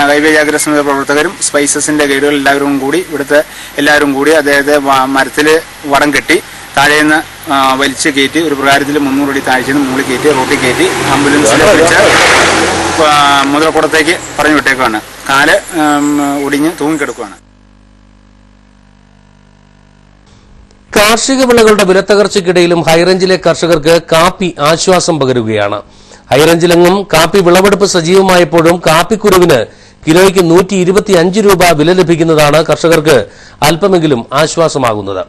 Speaker 10: ഹൈവേ ജാഗ്രതാ സമിതി പ്രവർത്തകരും സ്പൈസസിന്റെ ഗൈഡുകൾ എല്ലാവരും കൂടി ഇവിടുത്തെ എല്ലാവരും കൂടി അദ്ദേഹത്തെ മരത്തിൽ വടം കെട്ടി താഴേന്ന് വലിച്ചു കയറ്റി ഒരു പ്രകാരത്തിൽ 300 അടി താഴ്ചയിൽ മുകളിൽ കയറ്റി റോട്ടിൽ കയറ്റി ആംബുലൻസിൽ വിളിച്ച് മുതലക്കുടത്തേക്ക് പറഞ്ഞു വിട്ടേക്കാണ്. കാല് ഒടിഞ്ഞ് തൂങ്ങിക്കിടക്കുകയാണ്.
Speaker 3: കാർഷിക വിളകളുടെ വിലത്തകർച്ചയ്ക്കിടയിലും ഹൈറേഞ്ചിലെ കർഷകർക്ക് കാപ്പി ആശ്വാസം പകരുകയാണ്. ഹൈറേഞ്ചിലെങ്ങും കാപ്പി വിളവെടുപ്പ് സജീവമായപ്പോഴും കാപ്പിക്കുരുവിന് കിലോയ്ക്ക് 125 രൂപ വില ലഭിക്കുന്നതാണ് കർഷകർക്ക് അല്പമെങ്കിലും ആശ്വാസമാകുന്നത്.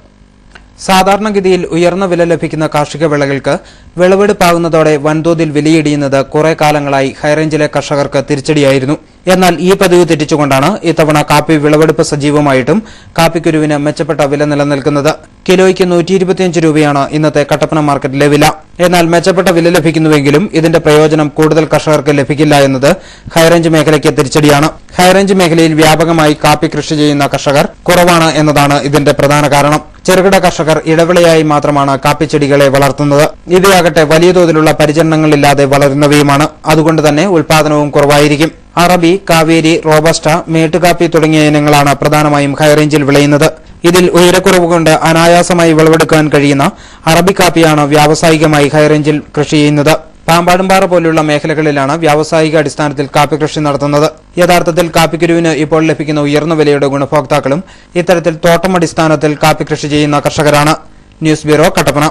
Speaker 7: സാധാരണഗതിയിൽ ഉയർന്ന വില ലഭിക്കുന്ന കാർഷിക വിളകൾക്ക് വിളവെടുപ്പാകുന്നതോടെ വൻതോതിൽ വിലയിടിയുന്നത് കുറെ കാലങ്ങളായി ഹൈറേഞ്ചിലെ കർഷകർക്ക് തിരിച്ചടിയായിരുന്നു. എന്നാൽ ഈ പതിവ് തെറ്റിച്ചുകൊണ്ടാണ് ഇത്തവണ കാപ്പി വിളവെടുപ്പ് സജീവമായിട്ടും കാപ്പിക്കുരുവിന് മെച്ചപ്പെട്ട വില നിലനിൽക്കുന്നത്. കിലോയ്ക്ക് 125 രൂപയാണ് ഇന്നത്തെ കട്ടപ്പന മാർക്കറ്റിലെ വില. എന്നാൽ മെച്ചപ്പെട്ട വില ലഭിക്കുന്നുവെങ്കിലും ഇതിന്റെ പ്രയോജനം കൂടുതൽ കർഷകർക്ക് ലഭിക്കില്ല എന്നത് ഹൈറേഞ്ച് മേഖലയ്ക്ക് തിരിച്ചടിയാണ്. ഹൈറേഞ്ച് മേഖലയിൽ വ്യാപകമായി കാപ്പി കൃഷി ചെയ്യുന്ന കർഷകർ കുറവാണ് എന്നതാണ് ഇതിന്റെ പ്രധാന കാരണം. ചെറുകിട കർഷകർ ഇടവിളയായി മാത്രമാണ് കാപ്പിച്ചെടികളെ വളർത്തുന്നത്. ഇവയാകട്ടെ വലിയ തോതിലുള്ള പരിചരണങ്ങളില്ലാതെ വളരുന്നവയുമാണ്. അതുകൊണ്ട് തന്നെ ഉൽപാദനവും കുറവായിരിക്കും. അറബി, കാവേരി, റോബസ്റ്റ, മേട്ടുകാപ്പി തുടങ്ങിയ ഇനങ്ങളാണ് പ്രധാനമായും ഹൈറേഞ്ചിൽ വിളയുന്നത്. ഇതിൽ ഉയരക്കുറവ് കൊണ്ട് അനായാസമായി വിളവെടുക്കാൻ കഴിയുന്ന അറബി കാപ്പിയാണ് വ്യാവസായികമായി ഹൈറേഞ്ചിൽ കൃഷി ചെയ്യുന്നത്. പാമ്പാടുംപാറ പോലുള്ള മേഖലകളിലാണ് വ്യാവസായിക അടിസ്ഥാനത്തിൽ കാപ്പി കൃഷി നടത്തുന്നത്. യഥാർത്ഥത്തിൽ കാപ്പിക്കുരുവിന് ഇപ്പോൾ ലഭിക്കുന്ന ഉയർന്ന വിലയുടെ ഗുണഭോക്താക്കളും ഇത്തരത്തിൽ തോട്ടമടിസ്ഥാനത്തിൽ കാപ്പി കൃഷി ചെയ്യുന്ന കർഷകരാണ്. News bureau, Kattappana.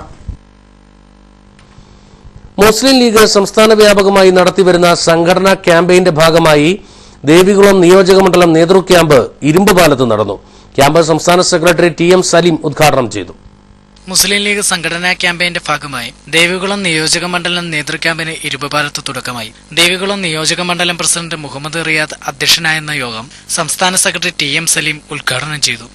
Speaker 3: മുസ്ലിം ലീഗ് സംസ്ഥാന വ്യാപകമായി നടത്തിവരുന്ന സംഘടനാ ക്യാമ്പയിന്റെ ഭാഗമായി ദേവികുളം നിയോജകമണ്ഡലം നേതൃ ക്യാമ്പ് ഇരുമ്പുപാലത്ത് നടന്നു. ക്യാമ്പ് സംസ്ഥാന സെക്രട്ടറി TM സലീം ഉദ്ഘാടനം ചെയ്തു.
Speaker 14: മുസ്ലിം ലീഗ് സംഘടനാ ക്യാമ്പയിന്റെ ഭാഗമായി ദേവികുളം നിയോജക മണ്ഡലം നേതൃ ക്യാമ്പിന് ഇരുമ്പുപാലത്ത് തുടക്കമായി. ദേവികുളം നിയോജക മണ്ഡലം പ്രസിഡന്റ് മുഹമ്മദ് റിയാദ് അധ്യക്ഷനായിരുന്ന യോഗം സംസ്ഥാന സെക്രട്ടറി TM സലീം ഉദ്ഘാടനം ചെയ്തു.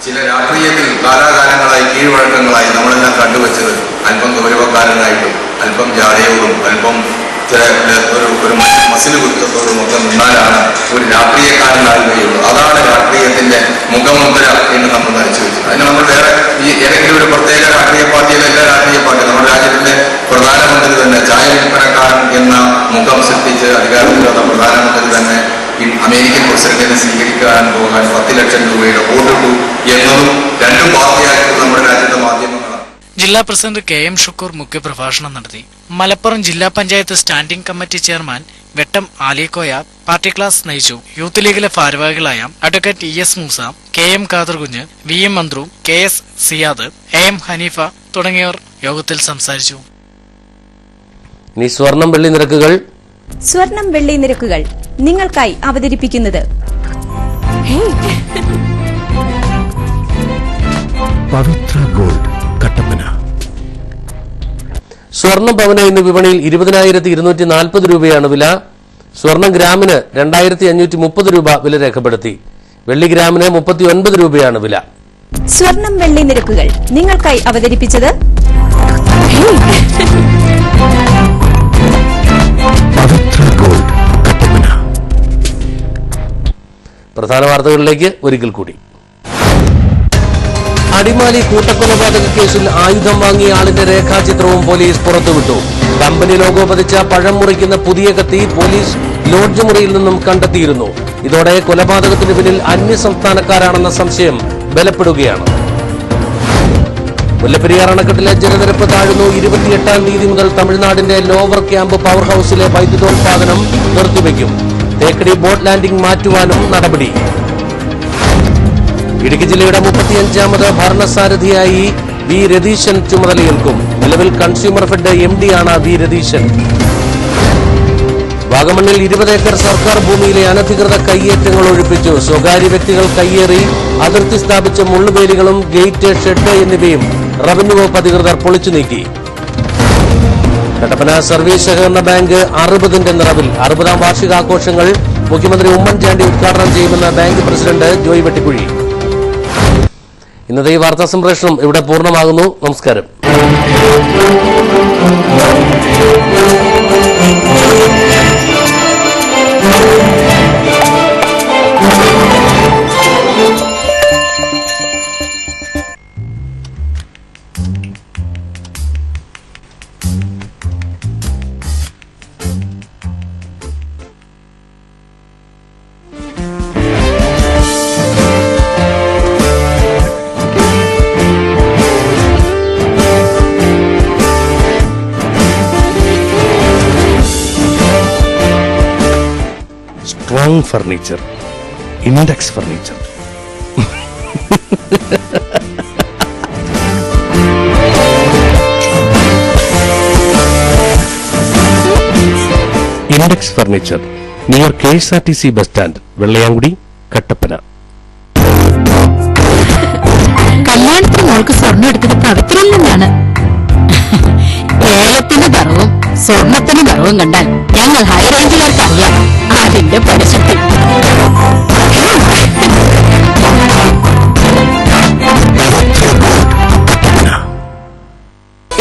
Speaker 15: ചില രാഷ്ട്രീയത്തിൽ കാലാകാലങ്ങളായി കീഴ്വഴക്കങ്ങളായി നമ്മളെല്ലാം കണ്ടുവച്ചത് അല്പം ഗൗരവക്കാരനായിട്ടും അല്പം ജാതയോടും അല്പം ഒരു മസിൽ കുറ്റത്തോടും ഒക്കെ നിന്നാലാണ് ഒരു രാഷ്ട്രീയക്കാരനാകുകയുള്ളൂ. അതാണ് രാഷ്ട്രീയത്തിന്റെ മുഖമുദ്ര എന്ന് നമ്മൾ ധരിച്ചു വെച്ചത്. അതിന് നമ്മൾ വേറെ ഈ ഏതെങ്കിലും ഒരു പ്രത്യേക രാഷ്ട്രീയ പാർട്ടിയിലെ എല്ലാ രാഷ്ട്രീയ പാർട്ടിയും നമ്മുടെ രാജ്യത്തിന്റെ പ്രധാനമന്ത്രി തന്നെ ചായ വിൽപ്പനക്കാരൻ എന്ന മുഖം സൃഷ്ടിച്ച് അധികാരത്തിൽ വന്ന പ്രധാനമന്ത്രി തന്നെ അമേരിക്കൻ പ്രസിഡന്റിനെ സ്വീകരിക്കാൻ പോകാൻ 10 ലക്ഷം രൂപയുടെ വോട്ടിട്ടു എന്നതും രണ്ടും പാർട്ടിയായിട്ട് നമ്മുടെ രാജ്യത്തെ മാധ്യമങ്ങളാണ്.
Speaker 14: ജില്ലാ പ്രസിഡന്റ് KM ഷുക്കൂർ മുഖ്യപ്രഭാഷണം നടത്തി. മലപ്പുറം ജില്ലാ panchayat standing committee chairman Vettam Alikoya party class നയിച്ചു. യൂത്ത് ലീഗിലെ ഭാരവാഹികളായ advocate ES Moosa, KM Kaderkunju, VM Manthru, KS Siyad, AM Haneefa തുടങ്ങിയവർ യോഗത്തിൽ സംസാരിച്ചു.
Speaker 3: ഇനി സ്വർണം വെള്ളി നിരക്കുകൾ.
Speaker 4: സ്വർണം വെള്ളി നിരക്കുകൾ നിങ്ങൾക്കായി അവതരിപ്പിക്കുന്നത്
Speaker 1: പവിത്ര ഗോൾഡ് കട്ടപ്പന.
Speaker 3: സ്വർണം പവന് ഇന്ന് വിപണിയിൽ 20,240 രൂപയാണ് വില. സ്വർണം ഗ്രാമിന് 2,530 രൂപ വില രേഖപ്പെടുത്തി. വെള്ളി ഗ്രാമിന് 39 രൂപയാണ് വില.
Speaker 4: സ്വർണം വെള്ളി നിരക്കുകൾ നിങ്ങൾക്കായി അവതരിപ്പിച്ചത്
Speaker 1: പവിത്ര ഗോൾഡ് കട്ടപ്പന.
Speaker 3: പ്രധാന വാർത്തകളിലേക്ക് ഒരിക്കൽ കൂടി. അടിമാലി കൂട്ടക്കൊലപാതക കേസിൽ ആയുധം വാങ്ങിയ ആളിന്റെ രേഖാചിത്രവും പോലീസ് പുറത്തുവിട്ടു. കമ്പനി ലോഗോ പതിച്ച പഴം മുറിക്കുന്ന പുതിയ കത്തി പോലീസ് ലോഡ്ജ് മുറിയിൽ നിന്നും കണ്ടെത്തിയിരുന്നു. ഇതോടെ കൊലപാതകത്തിന് പിന്നിൽ അന്യസംസ്ഥാനക്കാരാണെന്ന സംശയം ബലപ്പെടുകയാണ്. മുല്ലപ്പെരിയാർ അണക്കെട്ടിലെ ജലനിരപ്പ് താഴുന്നു. 28-ാം തീയതി മുതൽ തമിഴ്നാടിന്റെ ലോവർ ക്യാമ്പ് പവർ ഹൌസിലെ വൈദ്യുതോൽപാദനം നിർത്തിവെക്കും. തേക്കടി ബോട്ട് ലാൻഡിംഗ് മാറ്റുവാനും നടപടി. ഇടുക്കി ജില്ലയുടെ 35ാമത് ഭരണസാരഥിയായി വി രതീശൻ ചുമതലയേൽക്കും. നിലവിൽ കൺസ്യൂമർ ഫെഡ് MD ആണ് വി രതീശൻ. വാഗമണ്ണിൽ 20 ഏക്കർ സർക്കാർ ഭൂമിയിലെ അനധികൃത കയ്യേറ്റങ്ങൾ ഒഴിപ്പിച്ചു. സ്വകാര്യ വ്യക്തികൾ കയ്യേറി അതിർത്തി സ്ഥാപിച്ച മുള്ളുവേലികളും ഗേറ്റ്, ഷെഡ് എന്നിവയും റവന്യൂ വകുപ്പ് അധികൃതർ പൊളിച്ചു നീക്കി. കട്ടപ്പന സർവീസ് സഹകരണ ബാങ്ക് 60ന്റെ നിറവിൽ. 60ാം വാർഷികാഘോഷങ്ങൾ മുഖ്യമന്ത്രി ഉമ്മൻചാണ്ടി ഉദ്ഘാടനം ചെയ്യുമെന്ന് ബാങ്ക് പ്രസിഡന്റ് ജോയ് വെട്ടിക്കുഴി. ഇന്നത്തെ ഈ വാർത്താ സംപ്രേഷണം ഇവിടെ പൂർണ്ണമാകുന്നു. നമസ്കാരം.
Speaker 1: Strong furniture, index furniture. Index furniture near KSRTC bus stand, Vellayamkudi, Kattappana.
Speaker 13: കല്യാണത്തിന് മോൾക്ക് സ്വർണ്ണം എടുത്തത് പവിത്രയിൽ നിന്നാണ്. ഏലത്തിന് നിറവും സ്വർണത്തിന് നിറവും കണ്ടാൽ ഞങ്ങൾ ഹൈ റേഞ്ചുകാർക്ക് അറിയാം അതിന്റെ പരിശുദ്ധി.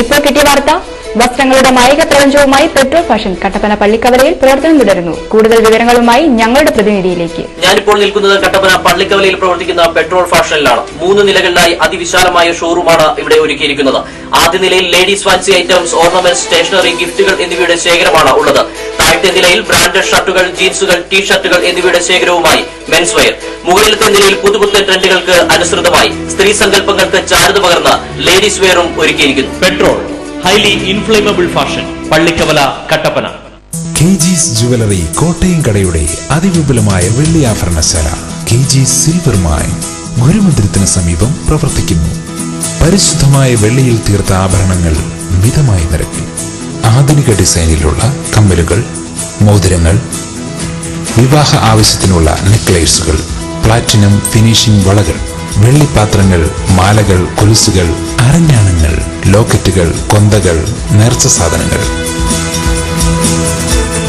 Speaker 11: ഇപ്പോൾ കിട്ടിയ വാർത്ത. വസ്ത്രങ്ങളുടെ മായിക പ്രപഞ്ചവുമായി പെട്രോൾ ഫാഷൻ കട്ടപ്പന പള്ളിക്കവലയിൽ പ്രവർത്തനം തുടരുന്നു. കൂടുതൽ വിവരങ്ങളുമായി ഞങ്ങളുടെ പ്രതിനിധിയിലേക്ക്.
Speaker 12: ഞാനിപ്പോൾ നിൽക്കുന്നത് കട്ടപ്പന പള്ളിക്കവലയിൽ പ്രവർത്തിക്കുന്ന പെട്രോൾ ഫാഷനിലാണ്. 3 നിലകളിലായി അതിവിശാലമായ ഷോറൂമാണ് ഇവിടെ ഒരുക്കിയിരിക്കുന്നത്. ആദ്യ നിലയിൽ ladies fancy items, ornaments, stationery, ഗിഫ്റ്റുകൾ എന്നിവയുടെ ശേഖരമാണ് ഉള്ളത്. താഴത്തെ നിലയിൽ ബ്രാൻഡഡ് ഷർട്ടുകൾ, ജീൻസുകൾ, ടീഷർട്ടുകൾ എന്നിവയുടെ ശേഖരവുമായി മെൻസ് വെയർ. മുകളിലത്തെ നിലയിൽ പുതുപുത്തൻ ട്രെൻഡുകൾക്ക് അനുസൃതമായി സ്ത്രീ സങ്കല്പങ്ങൾക്ക് ചാരുത പകർന്ന് ലേഡീസ് വെയറും ഒരുക്കിയിരിക്കുന്നു. Petrol highly inflammable fashion, Pallikkavala, Kattappana.
Speaker 5: KG's jewellery Kottayam കടയുടെ അതിവിപുലമായ വെള്ളി ആഭരണശാല KG's സിൽവർ മൈൻ ഗുരുമന്ദിരത്തിന് സമീപം പ്രവർത്തിക്കുന്നു. പരിശുദ്ധമായ വെള്ളിയിൽ തീർത്ത ആഭരണങ്ങൾ മിതമായ നിരക്കിൽ. ആധുനിക ഡിസൈനിലുള്ള കമ്മലുകൾ, മോതിരങ്ങൾ, വിവാഹ ആവശ്യത്തിനുള്ള നെക്ലേസുകൾ, പ്ലാറ്റിനം ഫിനിഷിംഗ് വളകൾ, വെള്ളിപ്പാത്രങ്ങൾ, മാലകൾ, കൊലുസുകൾ, അരഞ്ഞാണങ്ങൾ, ലോക്കറ്റുകൾ, കൊന്തകൾ, നേർച്ച സാധനങ്ങൾ,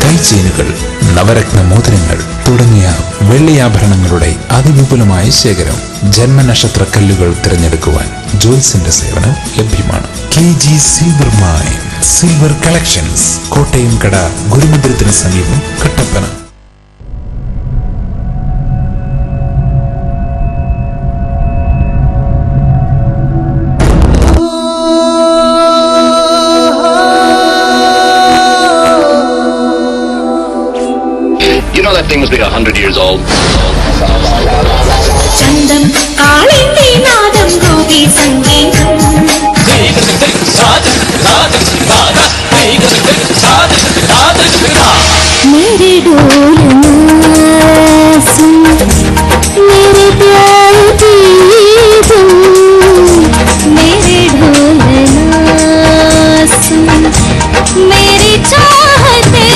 Speaker 5: കൈചെയിനുകൾ, നവരത്ന മോതിരങ്ങൾ തുടങ്ങിയ വെള്ളിയാഭരണങ്ങളുടെ അതിവിപുലമായ ശേഖരം. ജന്മനക്ഷത്ര കല്ലുകൾ തിരഞ്ഞെടുക്കുവാൻ ജോയ്സിന്റെ സേവനം ലഭ്യമാണ്. KG's silver mine silver collections, Kottayam കട, ഗുരുമന്ദിരത്തിന് സമീപം, Kattappana.
Speaker 16: You know that thing must be 100 years old.
Speaker 17: ചന്തം കാളിന്റെ നാദം ഗോപി സംഗീതം मेरे डोलना सुन मेरे प्यार की धुन मेरे ढोलना सुन मेरी चाहते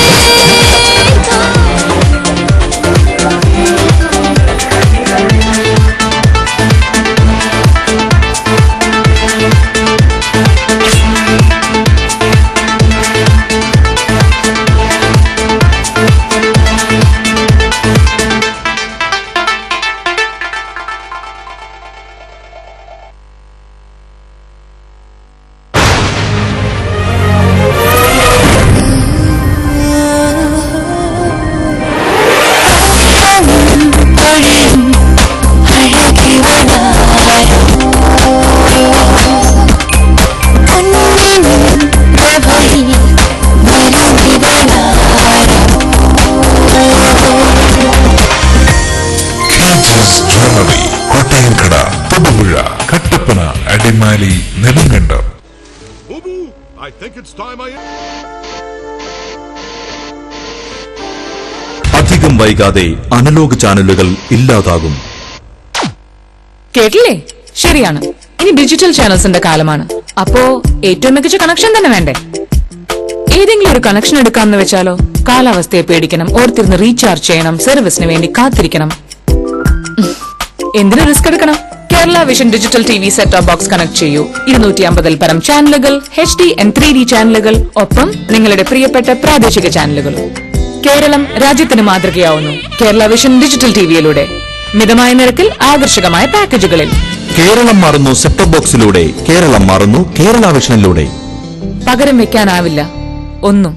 Speaker 5: ജനം കണ്ടു.
Speaker 18: അധികം വൈകാതെ അനലോഗ് ചാനലുകൾ ഇല്ലാതാകും.
Speaker 2: കേട്ടില്ലേ? ശരിയാണ്. ഇനി ഡിജിറ്റൽ ചാനൽസിന്റെ കാലമാണ്. അപ്പോ ഏറ്റവും മികച്ച കണക്ഷൻ തന്നെ വേണ്ടേ? ഏതെങ്കിലും ഒരു കണക്ഷൻ എടുക്കാമെന്ന് വെച്ചാലോ? കാലാവസ്ഥയെ പേടിക്കണം, ഓർത്തിരുന്ന് റീചാർജ് ചെയ്യണം, സർവീസിന് വേണ്ടി കാത്തിരിക്കണം. എന്തിനു റിസ്ക് എടുക്കണം? Kerala vision digital TV set top box connect ചെയ്യൂ. 250 പരം ചാനലുകൾ, HD and 3D ചാനലുകൾ, ഒപ്പം നിങ്ങളുടെ പ്രിയപ്പെട്ട പ്രാദേശിക ചാനലുകളും. കേരളം രാജ്യത്തിന് മാതൃകയാവുന്നു കേരള വിഷൻ ഡിജിറ്റൽ TVയിലൂടെ. മിതമായ നിരക്കിൽ ആകർഷകമായ പാക്കേജുകളിൽ.
Speaker 18: കേരളം മാറുന്നു സെറ്റ് ടോപ്പ് ബോക്സിലൂടെ. കേരളം മാറുന്നു കേരള വിഷനിലൂടെ.
Speaker 2: പകരം വെക്കാനാവില്ല ഒന്നും.